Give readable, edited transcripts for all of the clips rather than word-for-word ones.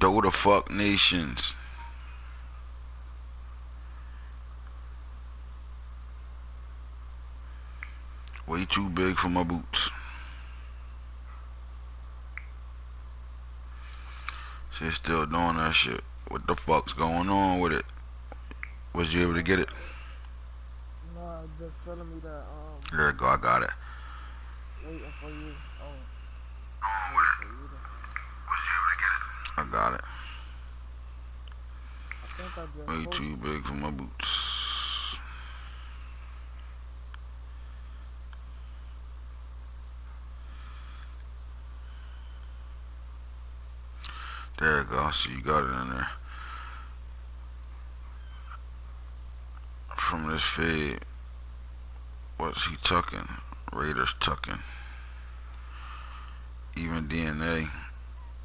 Do the fuck nations. Way too big for my boots. She's still doing that shit. What the fuck's going on with it? Was you able to get it? Nah, just telling me that There you go, I got it. waiting for you. With For it. you to Was you able to get it? I got it. I think I just Way too posted it. big for my boots. There you go. I see you got it in there. From this fade, what's he tucking? Raiders tucking. Even DNA.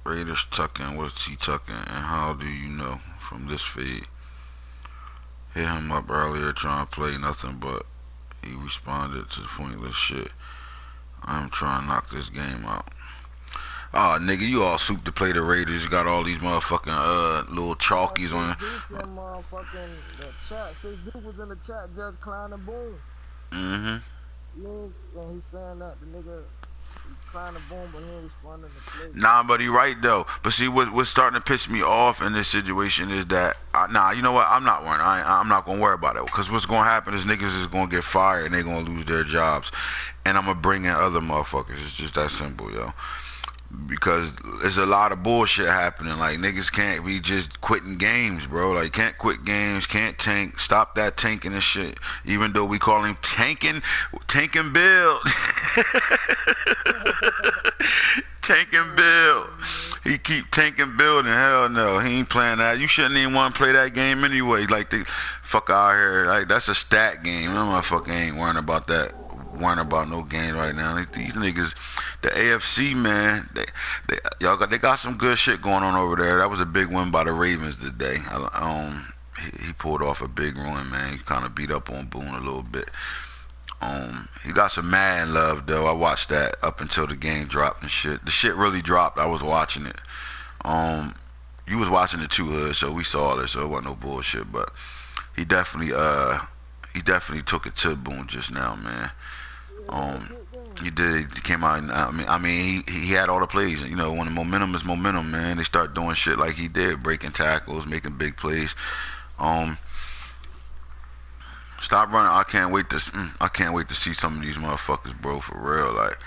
Raiders tucking. What's he tucking? And how do you know from this fade? Hit him up earlier trying to play nothing but he responded to pointless shit. I'm trying to knock this game out. Oh, nigga, you all soup to play the Raiders. You got all these motherfucking little Nah, chalkies Sis on. Duke in motherfucking the chat. Sis Duke was in the chat just climbing boom. Mm-hmm. Yeah, and he's saying that the nigga he climbing boom, but he ain't responding to play. Nah, but he right though. But see, what's starting to piss me off in this situation is that nah, you know what? I'm not worrying. I'm not gonna worry about it because what's gonna happen is niggas is gonna get fired and they gonna lose their jobs, and I'm gonna bring in other motherfuckers. It's just that simple, yo. Because there's a lot of bullshit happening. Like niggas can't be just quitting games, bro. Like can't quit games, can't tank. Stop that tanking and shit. Even though we call him tanking Bill. Tanking Bill. He keep tanking building. Hell no, he ain't playing that. You shouldn't even want to play that game anyway. Like the fuck out here. Like that's a stat game. No motherfucker ain't worrying about that. Worrying about no game right now. These niggas, the AFC man, they got some good shit going on over there. That was a big win by the Ravens today. He pulled off a big run, man. He kind of beat up on Boone a little bit. He got some Madden love though. I watched that up until the game dropped and shit. The shit really dropped. I was watching it. Um, you was watching it too, Hood, so we saw it. So it wasn't no bullshit. But he definitely he definitely took it to Boone just now, man. Yeah, that was a Um, good game. he did. He came out. And, he had all the plays. You know, when the momentum is momentum, man, they start doing shit like he did, breaking tackles, making big plays. Um, Stop running. I can't wait to see some of these motherfuckers, bro. For real, like,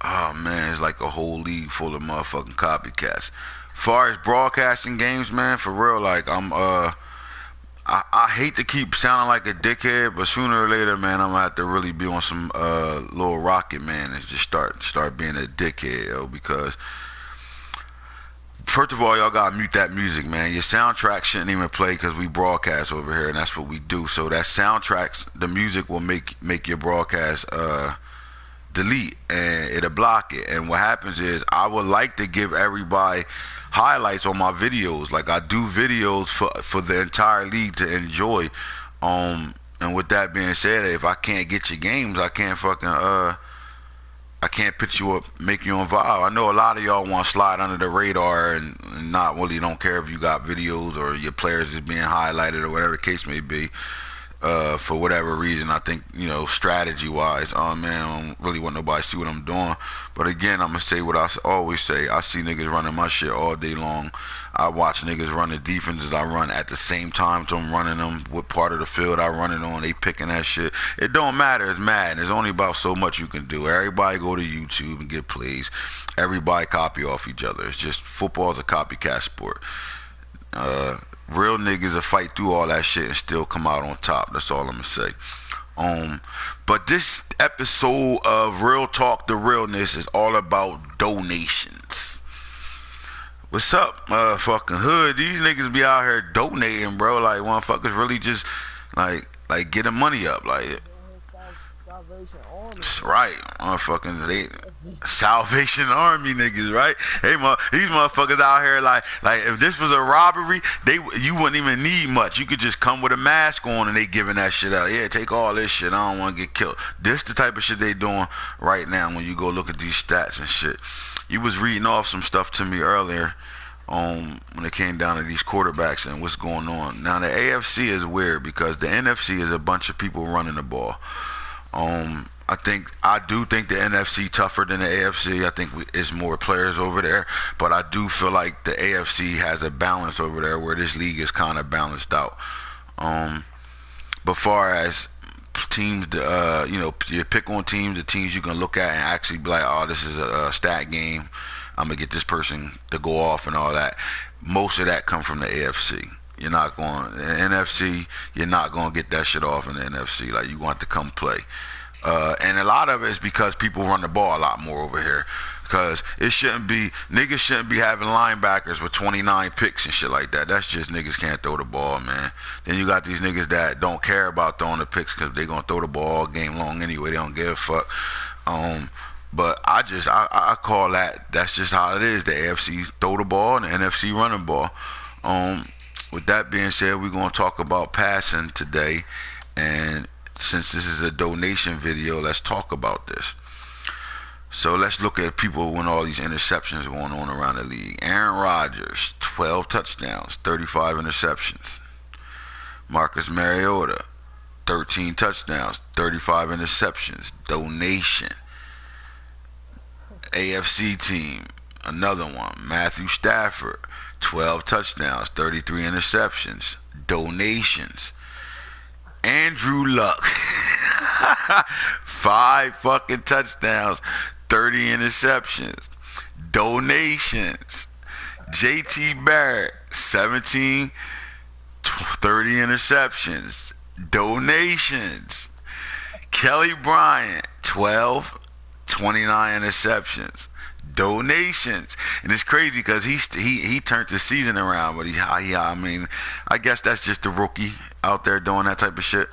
oh man, it's like a whole league full of motherfucking copycats. Far as broadcasting games, man, for real, like I hate to keep sounding like a dickhead, but sooner or later, man, I'm gonna have to really be on some little rocket, man, and just start being a dickhead, yo, because first of all, y'all gotta mute that music, man. Your soundtrack shouldn't even play because we broadcast over here, and that's what we do. So that soundtracks, the music will make your broadcast delete, and it'll block it. And what happens is, I would like to give everybody highlights on my videos. Like I do videos for the entire league to enjoy. And with that being said, if I can't get your games, I can't put you up, make you involved. I know a lot of y'all want to slide under the radar and not really don't care if you got videos or your players is being highlighted or whatever the case may be. For whatever reason, I think, strategy wise, oh man, I don't really want nobody to see what I'm doing. But again, I'm gonna say what I always say. I see niggas running my shit all day long. I watch niggas run the defenses I run at the same time to them running them. What part of the field I run it on, they picking that shit. It don't matter. It's mad. There's only about so much you can do. Everybody go to YouTube and get plays. Everybody copy off each other. It's just football is a copycat sport. Uh, Real niggas will fight through all that shit and still come out on top. That's all I'm gonna say. Um, but this episode of Real Talk the Realness is all about donations. What's up, motherfucking hood? These niggas be out here donating, bro. Like motherfuckers really just like getting money up. Like Doing his Salvation Army that's shit. right, motherfucking they Salvation Army niggas, right? Hey, these motherfuckers out here like if this was a robbery, you wouldn't even need much. You could just come with a mask on and they giving that shit out. Yeah, take all this shit. I don't want to get killed. This the type of shit they doing right now when you go look at these stats and shit. You was reading off some stuff to me earlier. when it came down to these quarterbacks and what's going on. Now the AFC is weird because the NFC is a bunch of people running the ball. I do think the NFC tougher than the AFC. I think it's more players over there, but I do feel like the AFC has a balance over there where this league is kind of balanced out. Um, but far as teams, you pick on teams, the teams you can look at and actually be like, oh, this is a stat game. I'm gonna get this person to go off and all that. Most of that come from the AFC. You're not going the NFC. You're not going to get that shit off in the NFC. Like you want to come play. And a lot of it is because people run the ball a lot more over here. Because niggas shouldn't be having linebackers with 29 picks and shit like that. That's just niggas can't throw the ball, man. Then you got these niggas that don't care about throwing the picks because they going to throw the ball all game long anyway. They don't give a fuck. But I call that's just how it is. The AFC throw the ball and the NFC run the ball. With that being said, we're going to talk about passing today. And since this is a donation video, let's talk about this. So let's look at people when all these interceptions are going on around the league. Aaron Rodgers, 12 touchdowns, 35 interceptions. Marcus Mariota, 13 touchdowns, 35 interceptions. Donation. AFC team, another one. Matthew Stafford, 12 touchdowns, 33 interceptions. Donations. Andrew Luck, 5 fucking touchdowns, 30 interceptions. Donations. JT Barrett, 17, 30 interceptions. Donations. Kelly Bryant, 12, 29 interceptions. Donations. And it's crazy because he turned the season around, but I guess that's just the rookie out there doing that type of shit.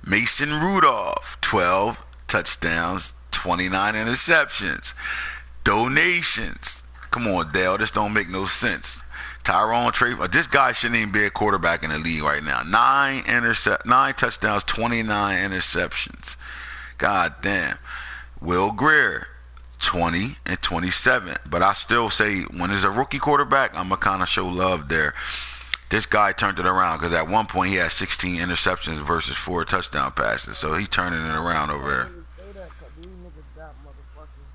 Mason Rudolph, 12 touchdowns, 29 interceptions. Donations. Come on, Dale, this don't make no sense. Tyrone Trey, this guy shouldn't even be a quarterback in the league right now. 9 touchdowns, 29 interceptions. God damn. Will Greer, 20 and 27. But I still say when there's a rookie quarterback, I'm going to kind of show love there. This guy turned it around because at one point he had 16 interceptions versus 4 touchdown passes. So he turning it around over there. Really say that because these niggas got motherfucking.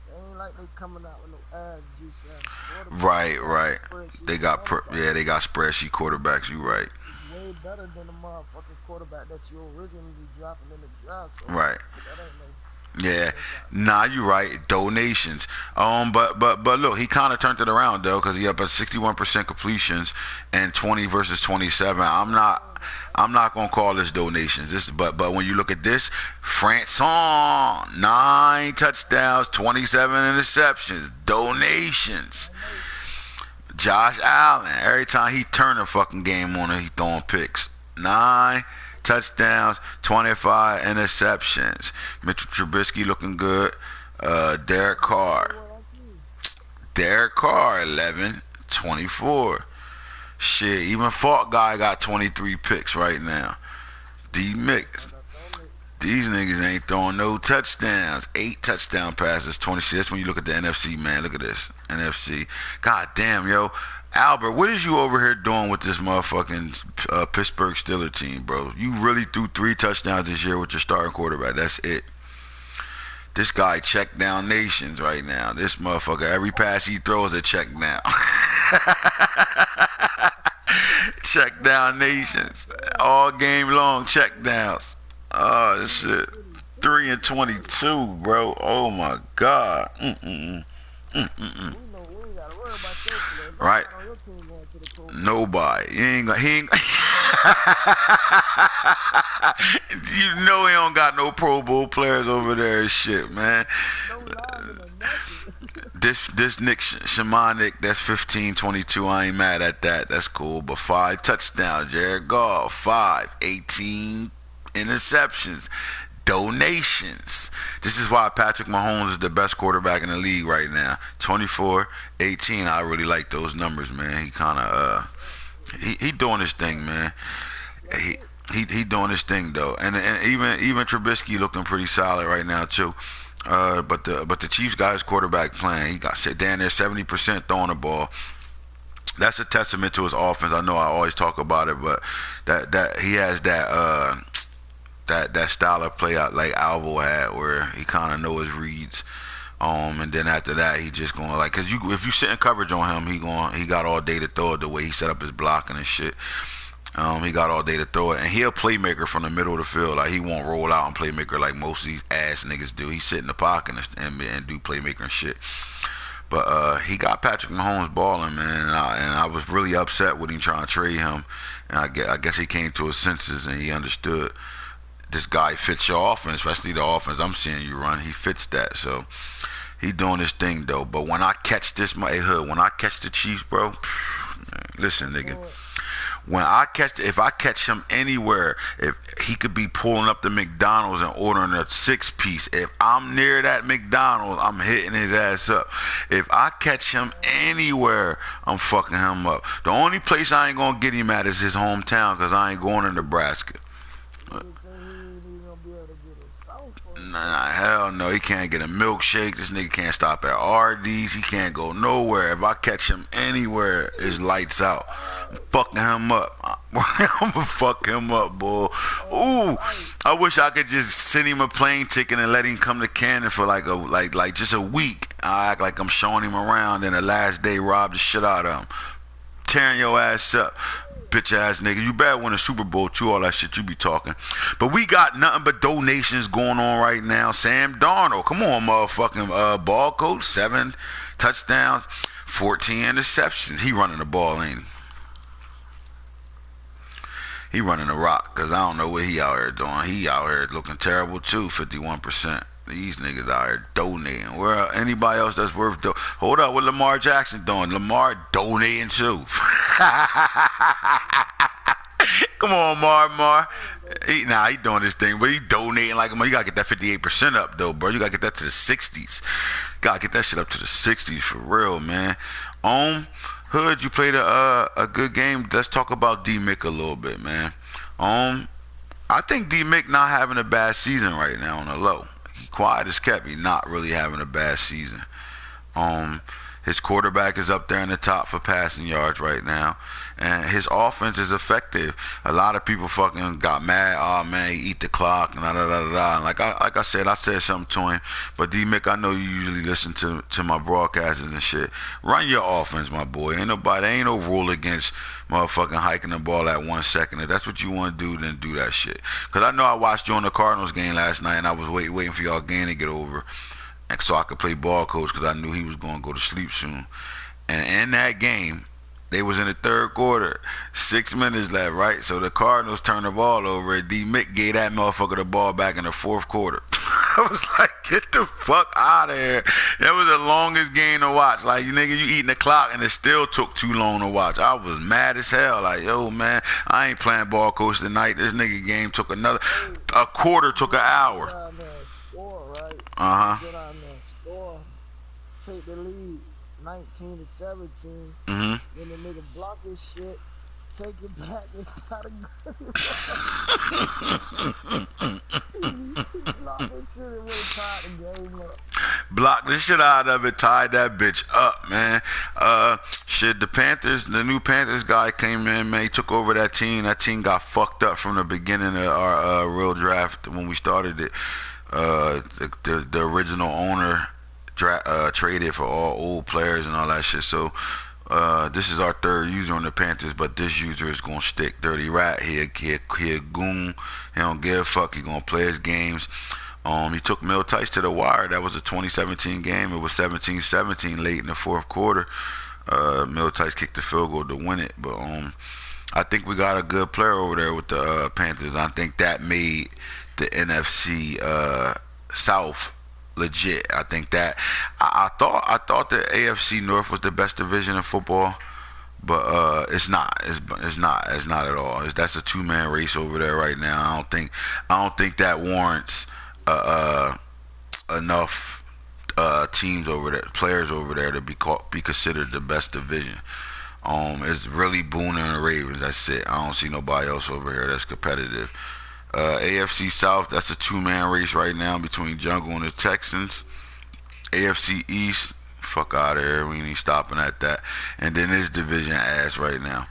They ain't like they coming out with no ads juice ass quarterback. Right. They got they got spreadsheet quarterbacks. You right. It's way better than the motherfucking quarterback that you originally dropping in the draft. So Right. that ain't no. Yeah, nah, you right. Donations. But look, he kind of turned it around though, because he up at 61% completions and 20 versus 27. I'm not gonna call this donations. But when you look at this, Franson, 9 touchdowns, 27 interceptions. Donations. Josh Allen, every time he turned a fucking game on it, he throwing picks. 9 touchdowns, 25 interceptions. Mitchell Trubisky looking good. Derek Carr. 11, 24. Shit, even Fault Guy got 23 picks right now. D Mix. These niggas ain't throwing no touchdowns. 8 touchdown passes, 26. That's when you look at the NFC, man. Look at this. NFC. God damn, yo. Albert, what is you over here doing with this motherfucking Pittsburgh Steelers team, bro? You really threw 3 touchdowns this year with your starting quarterback. That's it. This guy check down nations right now. This motherfucker, every pass he throws a check down. Check down nations. All game long check downs. Oh, shit. 3 and 22, bro. Oh, my God. Right. Nobody. He ain't. You know he don't got no Pro Bowl players over there and shit, man. This Nick Shamanik, that's 15-22. I ain't mad at that. That's cool. But 5 touchdowns. Jared Goff, 5, 18 interceptions. Donations. This is why Patrick Mahomes is the best quarterback in the league right now. 24, 18. I really like those numbers, man. He kind of he doing his thing, man. He doing his thing though, and even Trubisky looking pretty solid right now too. But the Chiefs got his quarterback playing. He got down there 70% throwing the ball. That's a testament to his offense. I know I always talk about it, but that he has that style of play out like Alvo had, where he kind of know his reads. And then after that, he just going like, cause if you sit in coverage on him, he got all day to throw it the way he set up his blocking and shit. He got all day to throw it, and he a playmaker from the middle of the field. Like he won't roll out and playmaker like most of these ass niggas do. He sit in the pocket and do playmaker and shit. But he got Patrick Mahomes balling, man, and I was really upset with him trying to trade him. And I guess he came to his senses and he understood this guy fits your offense, especially the offense I'm seeing you run. He fits that, so he doing his thing though. But when I catch this, my hood, when I catch the Chiefs, bro, listen, Let's nigga. do it. When if I catch him anywhere, if he could be pulling up the McDonald's and ordering a 6-piece, if I'm near that McDonald's, I'm hitting his ass up. If I catch him anywhere, I'm fucking him up. The only place I ain't gonna get him at is his hometown, cause I ain't going to Nebraska. Nigga say he ain't even gonna be able to get a South for Nah, himself. hell no. He can't get a milkshake. This nigga can't stop at RD's. He can't go nowhere. If I catch him anywhere, it's lights out. I'm fucking him up. I'm gonna fuck him up, boy. On Ooh, sight. I wish I could just send him a plane ticket and let him come to Canton for like just a week. I act like I'm showing him around, and the last day rob the shit out of him, tearing your ass up. Bitch ass nigga, you better win a Super Bowl too, all that shit you be talking. But we got nothing but donations going on right now. Sam Darnold, come on, motherfucking ball coach, 7 touchdowns, 14 interceptions. He running the ball, ain't he? He running the rock, cause I don't know what he out here doing. He out here looking terrible too, 51%. These niggas out here donating. Where anybody else that's worth hold up, what Lamar Jackson doing? Lamar donating too. Come on, Mar. He doing this thing, but he donating like you gotta get that 58% up though, bro. You gotta get that to the 60s. Gotta get that shit up to the 60s for real, man. Hood, you played a good game. Let's talk about D Mick a little bit, man. I think D Mick not having a bad season right now on the low. He quiet as kept. He not really having a bad season. Um, his quarterback is up there in the top for passing yards right now, and his offense is effective. A lot of people fucking got mad. Oh man, he eat the clock and da da da da. And like I said something to him. But D Mick, I know you usually listen to my broadcasters and shit. Run your offense, my boy. Ain't no rule against motherfucking hiking the ball at 1 second. If that's what you want to do, then do that shit. Cause I know I watched you on the Cardinals game last night, and I was waiting for y'all game to get over, and so I could play ball coach because I knew he was going to go to sleep soon. And in that game, they was in the third quarter, 6 minutes left, right? So the Cardinals turned the ball over, and D. Mick gave that motherfucker the ball back in the fourth quarter. I was like, get the fuck out of here. That was the longest game to watch. Like, you nigga, you eating the clock, and it still took too long to watch. I was mad as hell. Like, yo, man, I ain't playing ball coach tonight. This nigga game took Hey, a quarter took an niggas get hour. down there and score, right? Niggas Uh-huh. get down there and score, take the lead 19 to 17. Mm-hmm. Then the nigga block his shit, take it back and try to go. He blocked his shit and would have tied the game up. Blocked the shit out of it, tied that bitch up, man. Shit, the new Panthers guy came in, man. He took over that team. That team got fucked up from the beginning of our real draft when we started it. The original owner traded for all old players and all that shit. So this is our third user on the Panthers, but this user is gonna stick. Dirty Rat, he a goon. He don't give a fuck. He gonna play his games. He took Mill Tice to the wire. That was a 2017 game. It was 17-17 late in the fourth quarter. Mill Tice kicked the field goal to win it. But I think we got a good player over there with the Panthers. I think that made the NFC South legit. I think that I thought the AFC North was the best division in football, but it's not. It's not at all. That's a 2-man race over there right now. I don't think that warrants enough teams over there, players over there to be considered the best division. It's really Boone and the Ravens. That's it. I don't see nobody else over here that's competitive. AFC South, that's a 2-man race right now between Jungle and the Texans. AFC East, Fuck out of here. We ain't stopping at that. And then this division ass right now.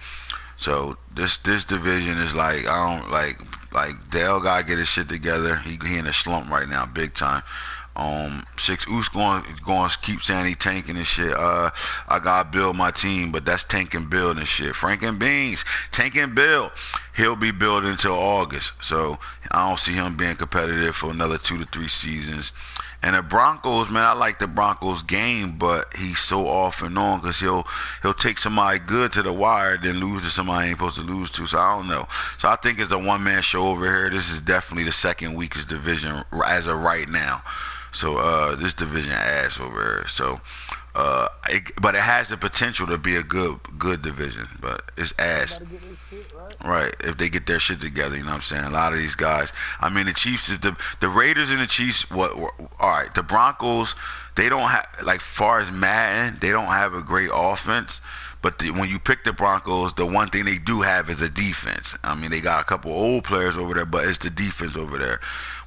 So this division is like I don't like Dale gotta get his shit together. He in a slump right now, big time. Six Oos going keep saying he tanking and shit. I gotta build my team, but that's tank and build and shit. Frank and Beans, tank and build. He'll be building until August, so I don't see him being competitive for another 2 to 3 seasons. And the Broncos, man, I like the Broncos game, but he's so off and on because he'll take somebody good to the wire, then lose to somebody he ain't supposed to lose to. So I don't know. So I think it's a one man show over here. This is definitely the second weakest division as of right now. So this division ass over here. So but it has the potential to be a good division, but it's ass. Everybody get their shit right. Right, if they get their shit together, you know what I'm saying. A lot of these guys. I mean, the Chiefs is the Raiders and the Chiefs. All right, the Broncos. They don't have like far as Madden. They don't have a great offense. But when you pick the Broncos, the one thing they do have is a defense. I mean, they got a couple old players over there, but it's the defense over there.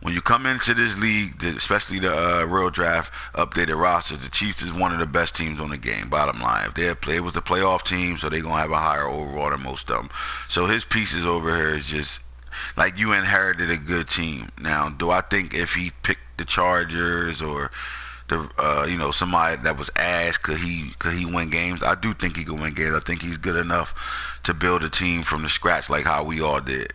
When you come into this league, especially the real draft updated roster, the Chiefs is one of the best teams on the game. Bottom line, if it was the playoff team, so they're gonna have a higher overall than most of them. So his pieces over here is just like you inherited a good team. Now, do I think if he picked the Chargers or the somebody that was ass could he win games? I do think he could win games. I think he's good enough to build a team from the scratch like how we all did.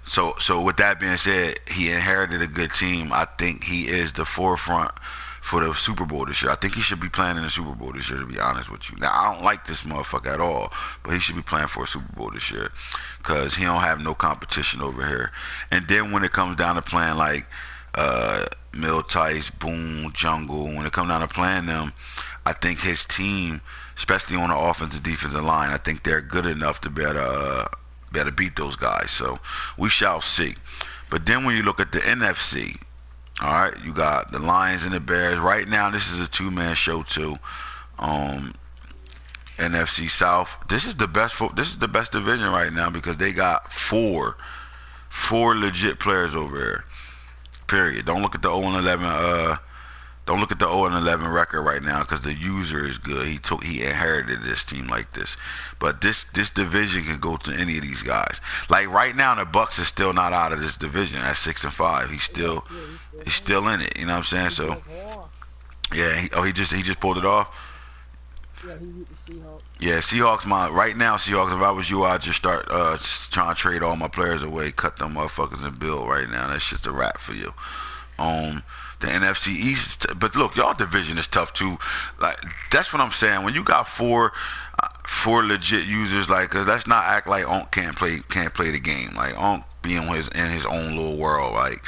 So with that being said, he inherited a good team. I think he is the forefront for the Super Bowl this year. I think he should be playing in the Super Bowl this year, to be honest with you. Now, I don't like this motherfucker at all, but he should be playing for a Super Bowl this year because he don't have no competition over here. And then when it comes down to playing like Mill Tice, Boone, Jungle, when it comes down to playing them, I think his team, especially on the offensive defensive line, I think they're good enough to better beat those guys. So we shall see. But then when you look at the NFC, all right, you got the Lions and the Bears. Right now, this is a two-man show too. Um, NFC South. This is the best. This is the best division right now because they got four legit players over here. Period. Don't look at the 0 and 11. Don't look at the 0 and 11 record right now because the user is good. He inherited this team like this, but this division can go to any of these guys. Like right now, the Bucks is still not out of this division at 6-5. He's still in it. You know what I'm saying? He So just won. yeah. He just pulled it off. Yeah, he beat the Seahawks. Yeah, Seahawks. Right now, Seahawks. If I was you, I'd just start trying to trade all my players away, cut them motherfuckers, and build right now. That's just a wrap for you. Um, the NFC East, but look, y'all division is tough too. Like that's what I'm saying. When you got four legit users, like, cause let's not act like Onk can't play the game. Like Onk being in his own little world. Like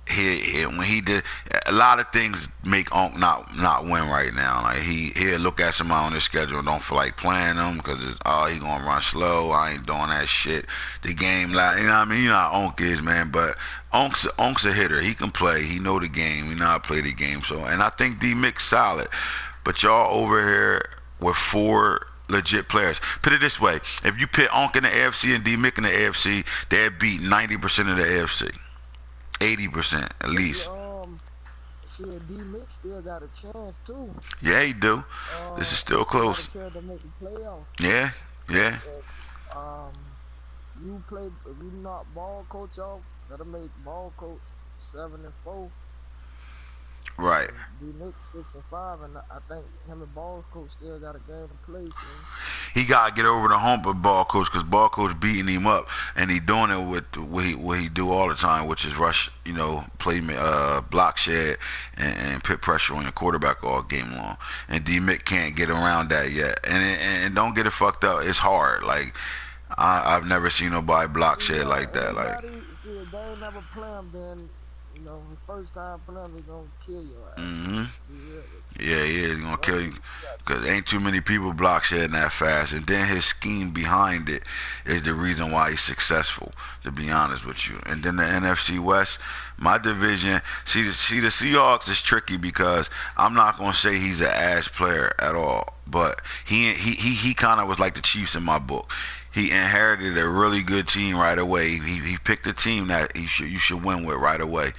when he did a lot of things make Onk not win right now. Like he'll look at somebody on his schedule and don't feel like playing them because he gonna run slow. I ain't doing that shit. The game, like, you know what I mean. You know how Onk is, man. But Onk's a hitter. He can play. He know the game. He know how to play the game. So, and I think D Mix solid. But y'all over here with four legit players. Put it this way: if you put Onk in the AFC and D Mick in the AFC, they'd beat 90% of the AFC. 80% at But least. shit, D Mix still got a chance too. Yeah, he do. This is still He still got a close. chance to make the playoffs. Yeah, yeah. If if you knock ball coach off, that'll make ball coach 7-4, Right. and D Mix 6-5, and I think him and ball coach still got a game to play. So He gotta get over the hump of ball coach because ball coach beating him up, and he doing it with what he do all the time, which is rush, play block shed and put pressure on the quarterback all game long. And D Mick can't get around that yet. And don't get it fucked up. It's hard. Like I've never seen nobody block shed yeah, like that. Like. see if they ain't never play him, then the first time play him, he gonna kill your ass. Mhm. Be real with Yeah, he's gonna you. One kill of you these cats. because ain't too many people block shedding that fast. And then his scheme behind it is the reason why he's successful. To be honest with you. And then the NFC West, my division. See the Seahawks is tricky because I'm not gonna say he's an ass player at all, but he kind of was like the Chiefs in my book. He inherited a really good team right away. He picked a team that you should win with right away.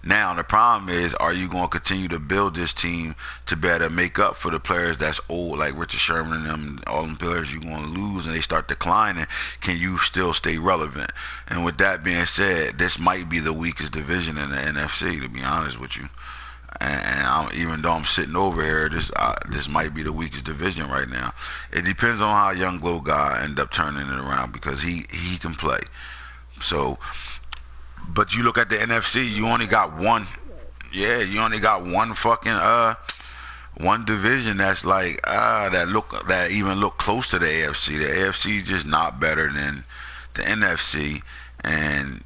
Now the problem is, are you going to continue to build this team to better make up for the players that's old, like Richard Sherman and them, all them players you're going to lose and they start declining? Can you still stay relevant? And with that being said, this might be the weakest division in the NFC, to be honest with you. And even though I'm sitting over here, this might be the weakest division right now. It depends on how young Glow guy end up turning it around because he can play. So, but you look at the NFC, you Yeah, only got I can one. see that. Yeah, you only got one fucking one division that's like that even look close to the AFC. The AFC is just not better than the NFC, and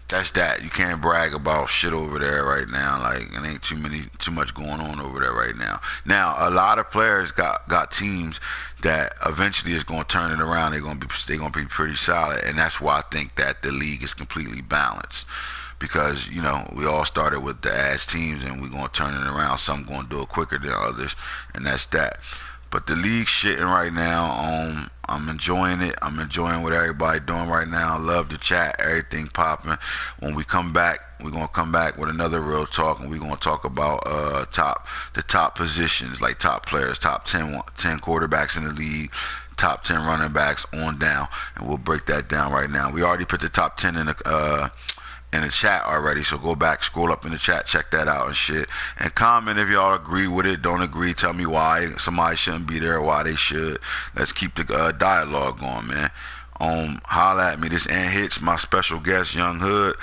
that's that. You can't brag about shit over there right now. Like it ain't too much going on over there right now. Now a lot of players got teams that eventually is going to turn it around. They're going to be pretty solid, and that's why I think that the league is completely balanced. Because we all started with the ass teams, and we're gonna turn it around. Some gonna do it quicker than others, and that's that. But the league's shitting right now. I'm enjoying it. I'm enjoying what everybody doing right now. I love the chat, everything popping. When we come back, we're gonna come back with another real talk, and we're gonna talk about the top positions, like top players, top 10 quarterbacks in the league, top 10 running backs on down, and we'll break that down right now. We already put the top 10 in the chat already, so go back, scroll up in the chat, check that out and shit, and comment if y'all agree with it, don't agree, tell me why somebody shouldn't be there or why they should. Let's keep the dialogue going, man. Holla at me. This Anthits, my special guest, Young Hood.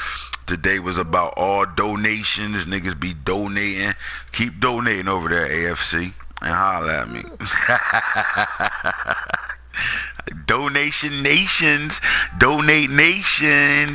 Today was about all donations. Niggas be donating. Keep donating over there, AFC, and holla at me. Donation nations, donate nations.